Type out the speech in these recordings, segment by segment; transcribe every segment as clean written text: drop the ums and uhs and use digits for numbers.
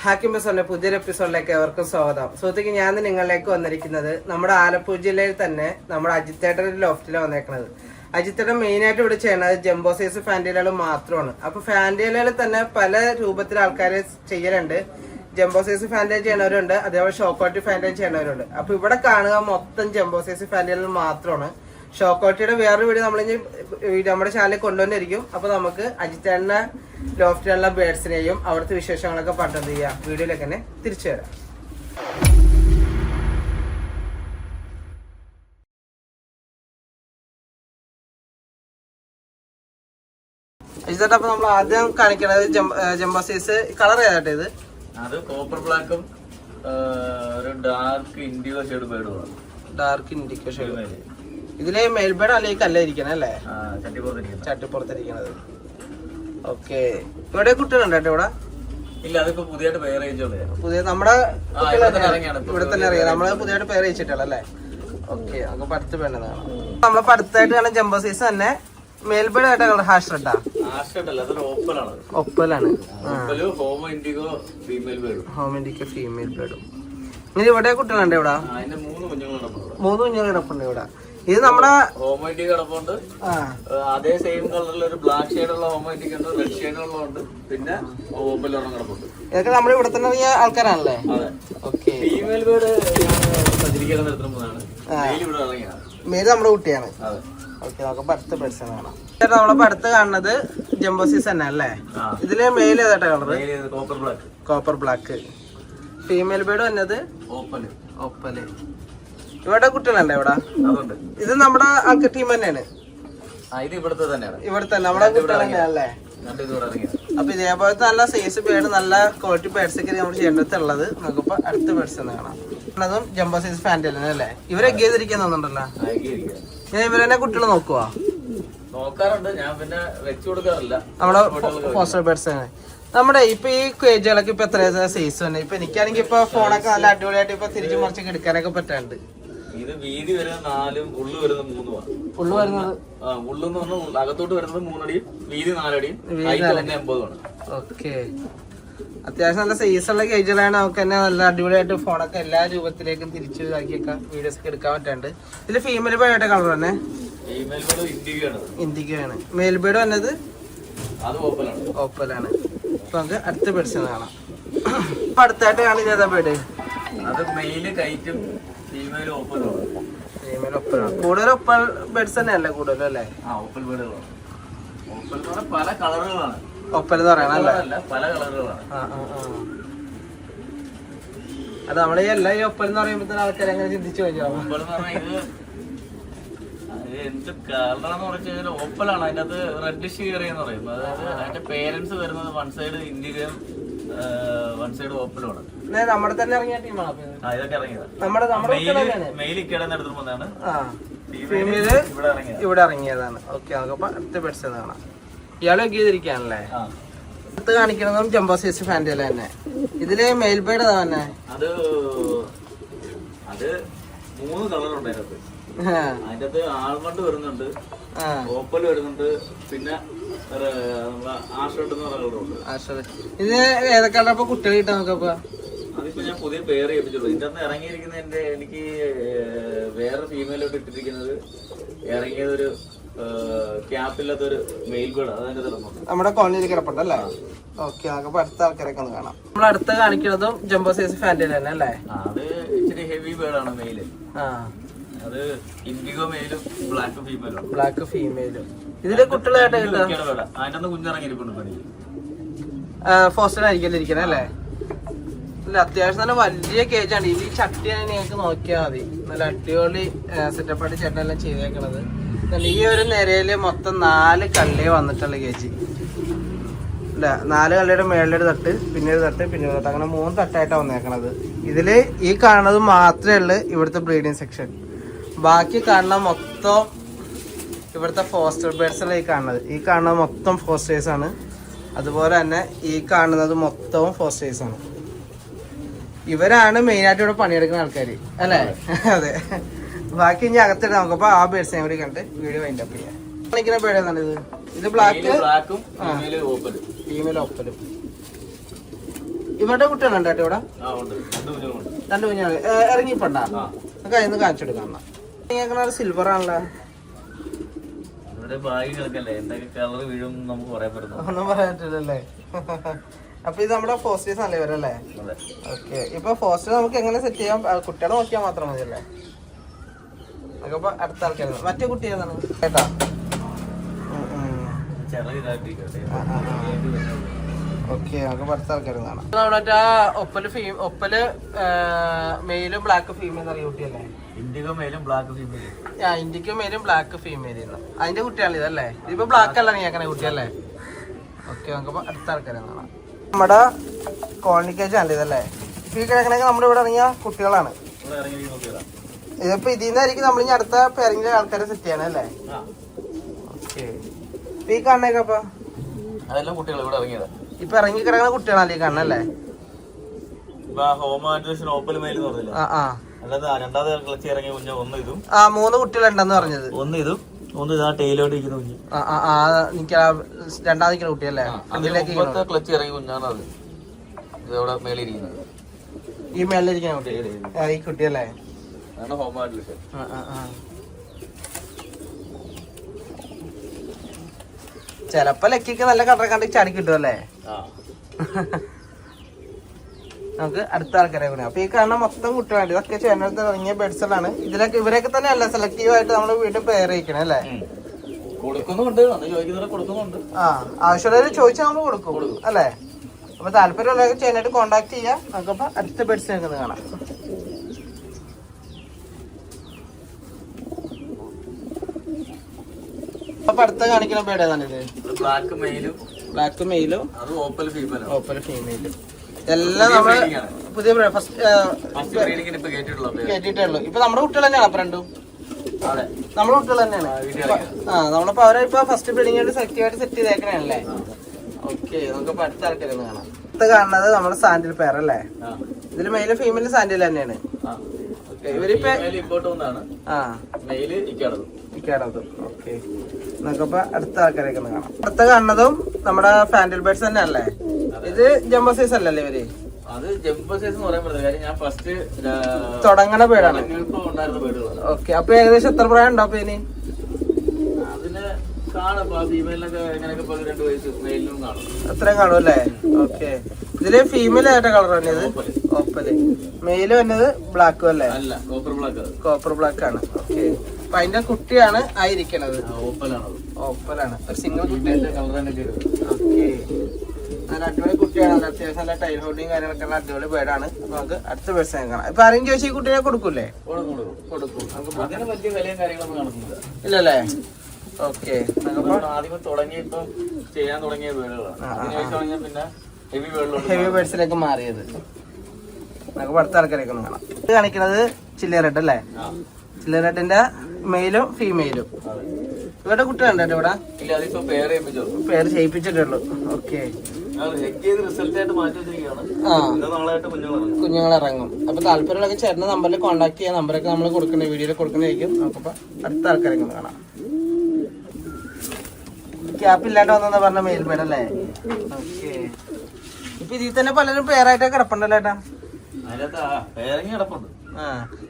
ഹാക്കിം ബസറിന്റെ പുതിയൊരു എപ്പിസോഡിലേക്ക് ഏവർക്കും സ്വാഗതം. സുഹൃത്തുക്കൾ, ഞാൻ നിങ്ങളിലേക്ക് വന്നിരിക്കുന്നത് നമ്മുടെ ആലപ്പുഴ ജില്ലയിൽ തന്നെ നമ്മുടെ അജിത്തേട്ടൻ്റെ ലോഫ്റ്റിലാണ് വന്നേക്കുന്നത്. അജിത്തേട്ടൻ മെയിനായിട്ട് ഇവിടെ ചെയ്യുന്നത് ജംബോ സൈസ് ഫാൻറ്റീലുകൾ മാത്രമാണ്. അപ്പൊ ഫാൻറ്റീലുകൾ തന്നെ പല രൂപത്തിൽ ആൾക്കാർ ചെയ്യലുണ്ട്. ജംബോ സൈസ് ഫാൻറ്റൈൽ ചെയ്യണവരുണ്ട്, അതേപോലെ ഷോക്കോട്ടി ഫാൻറ്റൈൽ ചെയ്യണവരുണ്ട്. അപ്പൊ ഇവിടെ കാണുക മൊത്തം ജംബോ സൈസ് ഫാൻറ്റൈലുകൾ മാത്രമാണ്. ഷോക്കോട്ടിയുടെ വേറൊരു വീഡിയോ നമ്മളിനി നമ്മുടെ ചാനലിൽ കൊണ്ടുവന്നിരിക്കും. അപ്പൊ നമുക്ക് അജിത്തേട്ടന്റെ ലോഫ്റ്റിലുള്ള ബേഡ്സിനെയും അവിടുത്തെ വിശേഷങ്ങളൊക്കെ പറഞ്ഞത് ചെയ്യാം. വീഡിയോയിലേക്ക് തന്നെ തിരിച്ചു വരാം. അജിത്തേട്ട, അപ്പൊ നമ്മൾ ആദ്യം കാണിക്കണത് ജംബോ സൈസ് കളർ ഏതാട്ടെ? ഇത് അത് കോപ്പർ ബ്ലാക്കും ഒരു ഡാർക്ക് ഇൻഡിഗോ ഷെയ്ഡ് ബേർഡുമാണ്. Dark indigo shade. ഇതില് മേൽബേഡ് അല്ലെങ്കിൽ കല്ല ഇരിക്കണേ അല്ലേ? ചട്ടിപ്പുറത്തിരിക്കണത്. ഓക്കെ, ഇവിടെ കുട്ടികളുണ്ട് കേട്ടോ ഇവിടെ? ഇല്ല, അതിപ്പോ പുതിയതായിട്ട് പേർ പുതിയ നമ്മുടെ ഇവിടെ തന്നെ അറിയാം. നമ്മള് പുതിയതായിട്ട് പേർ അയച്ചിട്ടല്ലേ? ഓക്കെ, നമുക്ക് അടുത്ത് വേണ്ടതാണ്. നമ്മളിപ്പോ അടുത്തായിട്ട് കാണാൻ ജംബോ സൈസ് തന്നെ മേൽബേഡ് ആയിട്ട് കളർ ഹാഷ് റെഡാ? ഒപ്പലാണ്. ഹോം ഇൻഡിഗോ ഫീമെയിൽ ബേർഡും. ഇനി ഇവിടെ കുട്ടികളുണ്ട് ഇവിടെ? 3 കുഞ്ഞുങ്ങൾ കിടപ്പുണ്ട് ഇവിടെ. ഇത് നമ്മുടെ ഹോമോയിറ്റി കിടപ്പുണ്ട്. അതേ സെയിം കളറിൽ ഒരു ബ്ലാക്ക് ഷെയ്ഡ് ഉള്ള ഹോമോയിറ്റിക് ഉണ്ട്, റെഡ് ഷെയ്ഡ് ഉള്ളതുണ്ട്, പിന്നെ ഓപ്പലൊരെണ്ണം കിടപ്പുണ്ട്. ഇതൊക്കെ നമ്മൾ ഇവിടെ തന്നെ അറിയ ആൾക്കാരാണല്ലേ? ഓക്കെ. ഫീമെയിൽ ബേർഡ് സഞ്ചരിക്കാൻ നിർത്തുന്നതാണ്. മെയിൽ നമ്മുടെ കുട്ടിയാണ്. ഓക്കെ, നമുക്ക് അടുത്ത ബേർഡ്സ് കാണാം. നമ്മളിപ്പോ അടുത്ത് കാണുന്നത് ജംബോ സൈസ് തന്നെ അല്ലേ? ഇതില് മെയിൽ ഏതാ colour? Copper black. Female bird വന്നത് ഓപ്പല്. ഇവിടെ കുട്ടികളുണ്ട് ഇവിടെ? ഇത് നമ്മുടെ ആൾക്ക് ടീം തന്നെയാണ്. ഇവിടെ തന്നെ നമ്മുടെ കുട്ടികൾ തന്നെയാണല്ലേ? അപ്പൊ ഇതേപോലത്തെ നല്ല സൈസ് ബേർഡ്, നല്ല ക്വാളിറ്റി ബേർഡ്സ് ഒക്കെ നമ്മൾ ചെയ്യേണ്ടതുള്ളത്. നമുക്കിപ്പോ അടുത്ത ബേർഡ്സ് തന്നെ കാണാം. അതും ജംബോ സൈസ് ഫാൻറ്റൈൽ അല്ലേ? ഇവരെ എഗ്ഗേതിരിക്കാൻ തോന്നുന്നുണ്ടല്ലോ. ഞാൻ ഇവരെന്നെ കുട്ടികൾ നോക്കുവാ? നോക്കാറുണ്ട്, ഞാൻ പിന്നെ വെച്ചു കൊടുക്കാറില്ല. നമ്മുടെ ഫോസ്റ്റർ ബേർഡ്സ് ആണ്. നമ്മുടെ ഇപ്പൊ ഈ കേജുകളൊക്കെ ഇപ്പൊ എത്ര സൈസ് തന്നെ? ഇപ്പൊ എനിക്കാണെങ്കിൽ ഇപ്പൊ ഫോണൊക്കെ നല്ല അടിപൊളിയായിട്ട് ഇപ്പൊ തിരിച്ചു മറിച്ചൊക്കെ എടുക്കാനൊക്കെ പറ്റാണ്ട്. ഇത് വീതി വരുന്നത് 4, ഉള്ളു വരുന്നത് 3. ഉള്ളു വരുന്നത് ഉള്ളെന്ന് പറഞ്ഞാൽ അകത്തോട്ട് വരുന്നത് 3 അടിയും വീതി 4 അടിയും 80. ഓക്കെ, അത്യാവശ്യം നല്ല സൈസുള്ള കേജുകളാണ്. നമുക്ക് തന്നെ നല്ല അടിപൊളിയായിട്ട് ഫോണൊക്കെ എല്ലാ രൂപത്തിലേക്കും തിരിച്ചു ഇതാക്കിയൊക്കെ വീഡിയോസ് ഒക്കെ എടുക്കാൻ പറ്റാണ്ട്. ഇതില് ഫീമെയിൽ ബേർഡ് കളർ തന്നെ ഇൻഡിഗോയാണ്. മെയിൽ ബേർഡ് വന്നത് ഓപ്പലാണ്. അപ്പൊ നമുക്ക് അടുത്ത ബേർഡ്സ് കാണാം. ഇപ്പൊ അടുത്തായിട്ട് കാണിച്ച ഏതാ ബേർഡ്? അത് മെയില് കൈറ്റും ഫീമെയിൽ ഓപ്പലാണ്. കൂടുതൽ ഒപ്പൽ ബേർഡ്സ് തന്നെയല്ലേ കൂടുതലും അല്ലേ? ഓപ്പൽ ബേർഡുകളാണ്. ഓപ്പൽ എന്ന് പറഞ്ഞാൽ പല കളറുകളാണ്. ഒപ്പൽ എന്ന് പറയണല്ലേ? പല കളറുകളാണ്. അത് നമ്മളെ എല്ലാ ഈ ഒപ്പൽ എന്ന് പറയുമ്പോ ആൾക്കാർ എങ്ങനെ ചിന്തിച്ചു കഴിഞ്ഞു? ഓപ്പൽ എന്ന് പറഞ്ഞാൽ ഇത് എന്ത് കളറാന്ന് പറഞ്ഞു കഴിഞ്ഞാൽ ഓപ്പലാണ്. അതിൻ്റെ അത് റെഡിഷ് കയറിയെന്ന് പറയും. അതായത് അതിന്റെ പേരൻസ് വരുന്നത് വൺ സൈഡ് ഇന്ത്യയും വൺ സൈഡ് ഓപ്പലുമാണ്. നമ്മുടെ തന്നെ ഇറങ്ങിയ ടീമാണ് ഇതൊക്കെ ഇറങ്ങിയത്. മെയിൽ ഇക്കടന്ന് എടുത്തുമ്പോഴാണ് ഇവിടെ ഇറങ്ങിയതാണ്. ഓക്കെ, നമുക്ക് അടുത്ത ബേർഡ്സ് കാണാം. ഇയാളെ ചെയ്തിരിക്കാണല്ലേ? അടുത്ത് കാണിക്കുന്നതും ജംബോ സൈസ് ഫാൻറ്റൈൽ തന്നെ. ഇതില് മെയിൽ ബേർഡ് തന്നെ. അത് 3 കളറുണ്ട് അതിനകത്ത്. അതിന്റെ അത് ആൾമണ്ട് വരുന്നുണ്ട്, ഓപ്പൽ വരുന്നുണ്ട്, പിന്നെ ഇത് ഏതൊക്കെ കളറപ്പോ കുട്ടികൾ കിട്ടാൻ നോക്കപ്പോ? അതിപ്പോ ഞാൻ പുതിയ പേര് ചെയ്യിപ്പിച്ചുള്ളൂ. ഇതിന്റെ അന്ന് ഇറങ്ങിയിരിക്കുന്ന എനിക്ക് വേറെ ഫീമെയിലോട്ട് ഇട്ടിരിക്കുന്നത് ഇറങ്ങിയതൊരു ക്യാപ്പില്ലാത്തൊരു മെയിൽ ബേർഡ്. അതിന്റെ നമ്മുടെ കോളനിയിൽ കിടപ്പുണ്ടല്ലേ? ഓക്കെ, നമുക്ക് അടുത്ത ആൾക്കാരൊക്കെ ഒന്ന് കാണാം. നമ്മൾ അടുത്ത് കാണിക്കുന്നതും ജംബോ സൈസ് ഫാൻറ്റൈൽ തന്നെ അല്ലേ? അത് ഇച്ചിരി ഹെവി ബേർഡാണ് മെയില്. അത് ഇൻഡിഗോ മെയിലും ബ്ലാക്ക് ഫീമെയിലും. ഇതില് കുട്ടികളായിട്ട് അതിന്റെ കുഞ്ഞിറങ്ങിയിരിക്കുന്നു. ഫോസ്റ്റർ ആയിരിക്കും ഇരിക്കണേ അല്ലേ? ഇല്ല, അത്യാവശ്യം നല്ല വലിയ കേജാണ്. ഈ ചട്ടിയാണ് നിങ്ങൾക്ക് നോക്കിയാൽ മതി. നല്ല അടിപൊളി സെറ്റപ്പായിട്ട് ചേട്ടനെല്ലാം ചെയ്തേക്കണത്. ഈ ഒരു നിരയില് മൊത്തം 4 കള്ളി വന്നിട്ടുള്ള കേജ് ഇല്ല. 4 കള്ളിയുടെ മേളിലൊരു തട്ട്, പിന്നെ ഒരു തട്ട്, പിന്നെ ഒരു തട്ട്, അങ്ങനെ 3 തട്ടായിട്ടാണ് വന്നേക്കണത്. ഇതില് ഈ കാണുന്നത് മാത്രമേ ഉള്ളൂ ഇവിടുത്തെ ബ്രീഡിങ് സെക്ഷൻ. ബാക്കി കാണുന്ന മൊത്തം ഇവിടുത്തെ ഫോസ്റ്റർ ബേർഡ്സ് ഈ കാണുന്നത്. ഈ കാണുന്നത് മൊത്തം ഫോസ്റ്റേഴ്സ് ആണ്. അതുപോലെ തന്നെ ഈ കാണുന്നത് മൊത്തവും ഫോസ്റ്റേഴ്സ് ആണ്. ഇവരാണ് മെയിനായിട്ട് ഇവിടെ പണിയെടുക്കുന്ന ആൾക്കാർ അല്ലേ? അതെ. ബാക്കി ഇനി അകത്തിട്ട് നമുക്കപ്പോ ആ ബേർഡ്സിനെ കൂടി കണ്ട് വീഡിയോ വൈൻഡ് അപ്പ് ചെയ്യാം. കാണിക്കുന്ന ബേർഡ് ഏതാണ് ഇത്? ഇത് ബ്ലാക്കും ഫീമെയിൽ ഓപ്പലും. ഇവരുടെ കുട്ടികളുണ്ട് കേട്ടോ ഇവിടെ. ആ ഉണ്ട്, രണ്ട് കുഞ്ഞാണ് ഇറങ്ങിപ്പോണ്ടാ. കയ്യിൽ കാണിച്ചു കൊടുക്കാം. സിൽവർ ആണല്ലോ. ഇവിടെ ഭാഗ്യം കിടക്കല്ലേ, എന്തൊക്കെ കളർ വീഴും നമുക്ക് പറയാൻ പറ്റുന്നു. ഒന്നും പറയാൻ പറ്റില്ലല്ലേ. അപ്പൊ ഇത് നമ്മുടെ ഫോസ്റ്റേഴ്സ് അല്ലേ ഇവരല്ലേ? ഓക്കെ. ഇപ്പൊ ഫോസ്റ്റർ നമുക്ക് എങ്ങനെ സെറ്റ് ചെയ്യാം? കുട്ടികളെ നോക്കിയാൽ മാത്രം മതിയല്ലേ? അപ്പൊ അടുത്ത ആൾക്കാർ മറ്റേ കുട്ടി ഏതാണ് കേട്ടാ? ഓക്കെ, നമുക്ക് അടുത്ത ആൾക്കാരും കാണാം. നമ്മുടെ ഒപ്പല് മെയിലും ബ്ലാക്ക് ഫീമെയിൽ അറിയ കുട്ടിയല്ലേ? ഇൻഡിഗോ മെയിലും ബ്ലാക്ക് ഫീമെയിൽ. ഇന്ത്യക്കും മെയിലും ബ്ലാക്ക് ഫീമെയിൽ അതിന്റെ കുട്ടിയാണ് ഇതല്ലേ? ഇതിപ്പോ ബ്ലാക്ക് അല്ല നീക്കണ കുട്ടിയല്ലേ? ഓക്കെ, നമുക്ക് അടുത്ത ആൾക്കാരും കാണാം. നമ്മുടെ കോളനിക്കേജ് ആണ് ഇതല്ലേ? ഈ കിടക്കണൊക്കെ നമ്മുടെ ഇവിടെ ഇറങ്ങിയ കുട്ടികളാണ്. ഇതിപ്പോ ഇതിന്നായിരിക്കും നമ്മൾ ഇനി അടുത്ത പേരെങ്കിലും ആൾക്കാരെ സെറ്റ് ചെയ്യണം അല്ലേ? ഓക്കെ. ഈ കാണണേക്കെ അപ്പൊ അതെല്ലാം കുട്ടികൾ ഇവിടെ ഇറങ്ങിയതാ. ഇപ്പൊ ഇറങ്ങി കിടക്കുന്ന കുട്ടികളല്ലേ ഈ കാണണല്ലേ? രണ്ടാമത് കളിച്ച് ഇറങ്ങിയ കുഞ്ഞ ഒന്ന് ഇതും. മൂന്ന് കുട്ടികളുണ്ടെന്ന് പറഞ്ഞത്. ഒന്ന് ഇതും ഒന്ന് ഇതാ ടൈലോട്ട് ഇരിക്കുന്ന കുഞ്ഞ്. രണ്ടാമത് നിൽക്കുന്ന കുട്ടിയല്ലേ? ക്ലച്ച് ഇറങ്ങിയ കുഞ്ഞാണ് അത്. ഇതവിടെ മേളിരിക്കുന്നത്. ഈ മേളിലിരിക്കുന്ന കുട്ടി ഈ കുട്ടിയല്ലേ? ചെലപ്പോ ലക്കിക്ക് നല്ല കളർ കണ്ട് ചാടി കിട്ടുമല്ലേ? നമുക്ക് അടുത്ത ആൾക്കാരെ കൂടെ. അപ്പൊ ഈ കാണുന്ന മൊത്തം കുട്ടികളുണ്ട്. ഇതൊക്കെ ചേനലത്ത് ഇറങ്ങിയ ബെഡ്സുകളാണ്. ഇതിലൊക്കെ ഇവരൊക്കെ തന്നെ അല്ല സെലക്റ്റീവ് ആയിട്ട് നമ്മള് വീണ്ടും പെയർ ചെയ്യിക്കണം അല്ലേ? ആവശ്യമുള്ളവര് ചോദിച്ചാൽ നമ്മൾ കൊടുക്കും അല്ലേ? അപ്പൊ താല്പര്യമുള്ളവർക്ക് ചേനായിട്ട് കോണ്ടാക്ട് ചെയ്യാം. നമുക്കപ്പോ അടുത്ത ബെഡ്സ് ഞങ്ങൾക്ക് കാണാം. അപ്പൊ അടുത്ത കാണിക്കുന്ന ബേഡ് ഏതാണ് ഇത്? ബ്ലാക്ക് മെയിലും ഓപ്പൽ ഫീമെയിലും എല്ലാം നമ്മള് പുതിയ കേട്ടിട്ടുള്ളൂ. ഇപ്പൊ നമ്മുടെ കുട്ടികൾ തന്നെയാണ് അപ്പൊ രണ്ടും നമ്മുടെ കുട്ടികൾ തന്നെയാണ്. നമ്മളിപ്പോ അവരെ ഇപ്പൊ ഫസ്റ്റ് ബ്രീഡിംഗ് ആയിട്ട് സെലക്റ്റീവ് ആയിട്ട് സെറ്റ് ചെയ്തേക്കണല്ലേ? ഓക്കെ, നമുക്കിപ്പോ അടുത്ത ആൾക്കാരൊന്ന് കാണാം. അടുത്ത കാണുന്നത് നമ്മുടെ സാൻഡിൽ പെയർ അല്ലേ? ഇതില് മെയിലും ഫീമെയിലും സാൻഡിൽ തന്നെയാണ്. ഇവരിപ്പോ ഓക്കെ, നമുക്കപ്പോ അടുത്ത ആൾക്കാരൊക്കെ ഒന്ന് കാണാം. അടുത്ത കാണുന്നതും നമ്മുടെ ഫാൻഡിൽ ബേർഡ്സ് തന്നെ അല്ലേ? ഇത് ജംബോ സൈസ് അല്ലല്ലേ ഇവര്? അത് ജംബോ സൈസ് എന്ന് പറയാൻ പറ്റില്ല, ഞാൻ ഫസ്റ്റ് തുടങ്ങണ പേരാണ്. ഓക്കെ, അപ്പൊ ഏകദേശം എത്ര പ്രായം ഉണ്ടാവും ഇനി? അതിന് കാണും ഫീമെയിലൊക്കെ എങ്ങനെയൊക്കെ 2 വയസ്സ്, മെയിലും കാണും. അത്രയും കാണും അല്ലേ? ഓക്കെ. ഇതില് ഫീമെയിൽ ആയിട്ട് കളർ വന്നത് ഓപ്പല്, മെയില് വന്നത് ബ്ലാക്കും അല്ലേ? അല്ല, കോപ്പർ ബ്ലാക്ക് ആണ്. ഓക്കെ, അപ്പൊ അതിന്റെ കുട്ടിയാണ് ആയിരിക്കണത്. ഓപ്പലാണ് ഒരു സിംഗിൾ കുട്ടി. ഓക്കെ, നല്ല അടിപൊളി കുട്ടിയാണ്. അത്യാവശ്യം നല്ല ടൈൽ ഹോൾഡിങ് കാര്യങ്ങളൊക്കെ ഉള്ള അടിപൊളി ബേഡാണ്. നമുക്ക് അടുത്ത ബേഡ്സ് കാണാം. ഇപ്പൊ ആരെങ്കിലും ചോദിച്ചാൽ ഈ കുട്ടിയെ കൊടുക്കൂലേ? കൊടുക്കും. ഇല്ലല്ലേ? ഓക്കെ, ആദ്യം തുടങ്ങിയപ്പോ ചെയ്യാൻ തുടങ്ങിയ വീടുകളാണ്. പിന്നെ ഹെവി ബേഡ്സിലേക്ക് മാറിയത്. നമുക്ക് അടുത്ത ആൾക്കാരൊക്കെ ഒന്ന് കാണാം. ഇത് കാണിക്കുന്നത് ചില്ലി റെഡ് അല്ലേ? ചില്ലി റെഡിന്റെ മെയിലും ഫീമെയിലും. ഇവരുടെ കുട്ടികളുണ്ട് ഇവിടെ? പേര് ചെയ്യിപ്പിച്ചിട്ടുള്ളൂ. ഓക്കെ, കുഞ്ഞുങ്ങൾ ഇറങ്ങും. അപ്പൊ താല്പര്യമുള്ളൊക്കെ ചേട്ടന്റെ നമ്പറിൽ കോൺടാക്ട് ചെയ്യാൻ. നമ്പറൊക്കെ നമ്മൾ കൊടുക്കുന്ന വീഡിയോയിൽ കൊടുക്കുന്നതായിരിക്കും. നമുക്കപ്പോ അടുത്ത ആൾക്കാരൊക്കെ ഒന്ന് കാണാം. ക്യാപ്പ് ഇല്ലാണ്ട് വന്നെന്ന് പറഞ്ഞ മെയിൽ ബേഡ് അല്ലേ? ഓക്കെ, ഇപ്പൊ ഇതിൽ തന്നെ പലരും പേരായിട്ടൊക്കെ കിടപ്പുണ്ടല്ലോ ഏട്ടാ?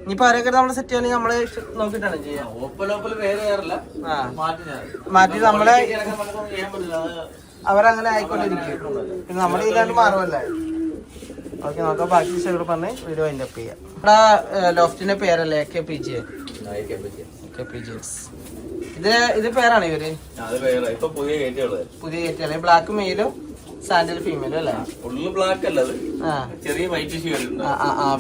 ഇനിയിപ്പൊ ആരെയൊക്കെ നമ്മള് സെറ്റ് ചെയ്യാൻ നമ്മള് നോക്കിട്ടാണ് ചെയ്യാം. മാറ്റി നമ്മളെ അവരങ്ങനെ ആയിക്കൊണ്ടിരിക്കും. പിന്നെ നമ്മുടെ ഇതിലാണ്ട് മാറുമല്ലേ? ഓക്കെ, നോക്കാം. ബാക്കി വിഷയങ്ങൾ പറഞ്ഞ് വീഡിയോ അതിന്റെ അപ്പ് ചെയ്യാം. നമ്മുടെ ലോഫ്റ്റിന്റെ പേരല്ലേ? KPG. ഇത് പേരാണ് ഇവര്? പുതിയ കയറ്റിയല്ലേ? ബ്ലാക്ക് മെയിലും സാൻഡിൽ ഫീമെയിലും അല്ലേ? ബ്ലാക്ക് അല്ല, ചെറിയ വൈറ്റ്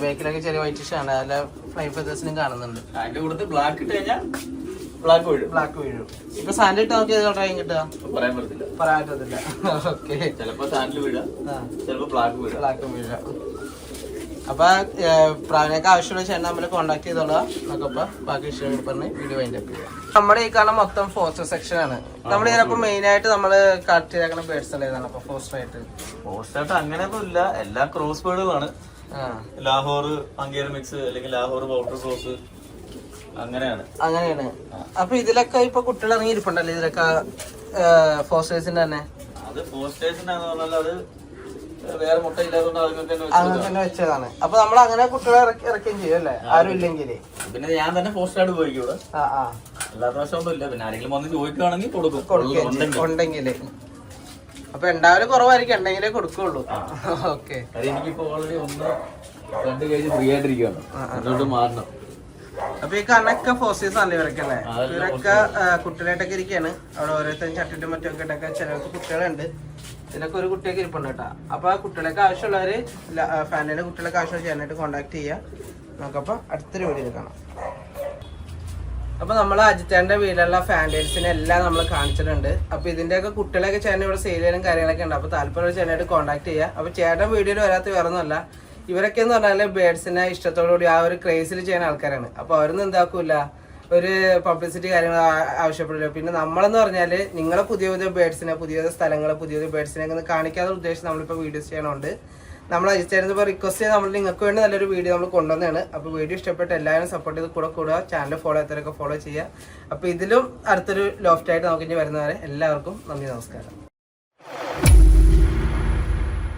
ബേക്കിലൊക്കെ ചെറിയ വൈറ്റ് ഷാണ്. നല്ല ഫ്ലൈ ഫെദേഴ്സിനും കാണുന്നുണ്ട്. അതിന്റെ കൂടെ ബ്ലാക്ക് ഇട്ട് കഴിഞ്ഞാൽ ബ്ലാക്ക് വീഴും. ഇപ്പൊ സാൻഡിൽ ഇട്ട് നോക്കി ട്രൈ കിട്ടുക പറയാൻ പറ്റത്തില്ല. ഓക്കെ, ചിലപ്പോ സാൻഡിൽ വീഴാം, ചിലപ്പോ ബ്ലാക്ക് വീഴാം. അപ്പൊ പ്രാവിനൊക്കെ ആവശ്യമുള്ള ചേട്ടൻ നമ്മള് കോൺടാക്ട് ചെയ്തോളാം. നമുക്കപ്പോ ബാക്കി വിഷയങ്ങൾ പറഞ്ഞ് വീഡിയോ അതിന്റെ അപ്പ് ചെയ്യാം. നമ്മുടെ ഈ കാണാൻ മൊത്തം ഫോസ്റ്റർ സെക്ഷൻ ആണ്. നമ്മൾ ഇതിനപ്പോ മെയിൻ ആയിട്ട് നമ്മള് കളക്ട് ചെയ്തേക്കുന്ന ബേഡ്സ് ഏതാണ്? അപ്പൊ ഫോസ്റ്റർ ആയിട്ട് അങ്ങനെയൊന്നും ഇല്ല, എല്ലാ ക്രോസ് ബേഡുകളാണ്. ലാഹോർ അങ്കേർ മിക്സ് അല്ലെങ്കിൽ ലാഹോർ പൗഡർ ക്രോസ് അങ്ങനെയാണ്. അപ്പൊ ഇതിലൊക്കെ ഇപ്പൊ കുട്ടികൾ ഇറങ്ങി ഇരിപ്പുണ്ടല്ലോ ഇതിലൊക്കെ ഫോസ്റ്റേഴ്സിന്റെ തന്നെ? അത് ഫോസ്റ്റേഴ്സിന്റെ അത് വേറെ മുട്ട ഇല്ലാത്തതുകൊണ്ട് അതിനെ തന്നെ അങ്ങനെ തന്നെ വെച്ചതാണ്. അപ്പൊ നമ്മൾ അങ്ങനെ കുട്ടികളെ ഇറക്കുകയും ചെയ്യും അല്ലേ, ആരും ഇല്ലെങ്കിൽ. പിന്നെ ഞാൻ തന്നെ പോസ്റ്റായിട്ട് പോയിക്കും ഇവിടെ. അല്ലാത്ത വശമൊന്നും ഇല്ല. പിന്നെ ആരെങ്കിലും വന്ന് ചോദിക്കുകയാണെങ്കിൽ കൊടുക്കും ഉണ്ടെങ്കിൽ. അപ്പൊ ഉണ്ടാവല് കുറവായിരിക്കും, ഉണ്ടെങ്കിലേ കൊടുക്കുള്ളൂ. ഓക്കെ. എനിക്കിപ്പോ ഓൾറെഡി 1-2 kg ഫ്രീ ആയിട്ടിരിക്കുകയാണ്, അതുകൊണ്ട് മാറണം. അപ്പൊ ഈ കണ്ണൊക്കെ ഫോസീസ് അല്ലേ ഇവരൊക്കെ അല്ലേ? ഇവരൊക്കെ കുട്ടികളായിട്ടൊക്കെ ഇരിക്കുകയാണ്. അവിടെ ഓരോരുത്തരും ചട്ടിട്ടും മറ്റൊക്കെ ഇട്ടൊക്കെ ചിലർക്ക് കുട്ടികളുണ്ട്. ഇതിലൊക്കെ ഒരു കുട്ടിയൊക്കെ ഇരിപ്പുണ്ട് കേട്ടോ. അപ്പൊ ആ കുട്ടികളൊക്കെ ആവശ്യമുള്ളവര് ഫാമിലിയുടെ കുട്ടികളൊക്കെ ആവശ്യമുള്ള ചെയ്യാനായിട്ട് കോൺടാക്ട് ചെയ്യുക. നമുക്കപ്പോൾ അടുത്തൊരു വീഡിയോയിൽ കാണാം. അപ്പൊ നമ്മൾ അജിത്തേന്റെ വീട്ടിലുള്ള ഫാൻഡേൽസിനെ എല്ലാം നമ്മൾ കാണിച്ചിട്ടുണ്ട്. അപ്പൊ ഇതിന്റെയൊക്കെ കുട്ടികളൊക്കെ ചേട്ടൻ ഇവിടെ സെയിൽ ചെയ്യാനും കാര്യങ്ങളൊക്കെ ഉണ്ട്. അപ്പൊ താല്പര്യമുള്ള ചേട്ടനായിട്ട് കോൺടാക്ട് ചെയ്യുക. അപ്പൊ ചേട്ടൻ വീഡിയോയിൽ വരാത്ത വേറെ ഒന്നുമല്ല, ഇവരൊക്കെ എന്ന് പറഞ്ഞാൽ ബേഡ്സിനെ ഇഷ്ടത്തോടുകൂടി ആ ഒരു ക്രേസിൽ ചെയ്യുന്ന ആൾക്കാരാണ്. അപ്പൊ അവരൊന്നും എന്താക്കൂല, ഒരു പബ്ലിസിറ്റി കാര്യങ്ങൾ ആവശ്യപ്പെടില്ല. പിന്നെ നമ്മളെന്ന് പറഞ്ഞാൽ നിങ്ങളെ പുതിയ പുതിയ ബേഡ്സിനെ, പുതിയ സ്ഥലങ്ങൾ, പുതിയ പുതിയ ബേഡ്സിനെ ഒക്കെ കാണിക്കാതെ ഉദ്ദേശിച്ച് നമ്മളിപ്പോൾ വീഡിയോസ് ചെയ്യണമുണ്ട്. നമ്മൾ അജിച്ചേരുന്നപ്പോൾ റിക്വസ്റ്റ് ചെയ്ത് നമ്മൾ നിങ്ങൾക്ക് വേണ്ടി നല്ലൊരു വീഡിയോ നമ്മൾ കൊണ്ടുവന്നതാണ്. അപ്പോൾ വീഡിയോ ഇഷ്ടപ്പെട്ട് എല്ലാവരും സപ്പോർട്ട് ചെയ്ത് കൂടെ കൂടുക. ചാനൽ ഫോളോ ചെയ്യാത്തവരൊക്കെ ഫോളോ ചെയ്യുക. അപ്പോൾ ഇതിലും അടുത്തൊരു ലോഫ്റ്റായിട്ട് നമുക്ക് ഇനി വരുന്നവരെ എല്ലാവർക്കും നന്ദി, നമസ്കാരം.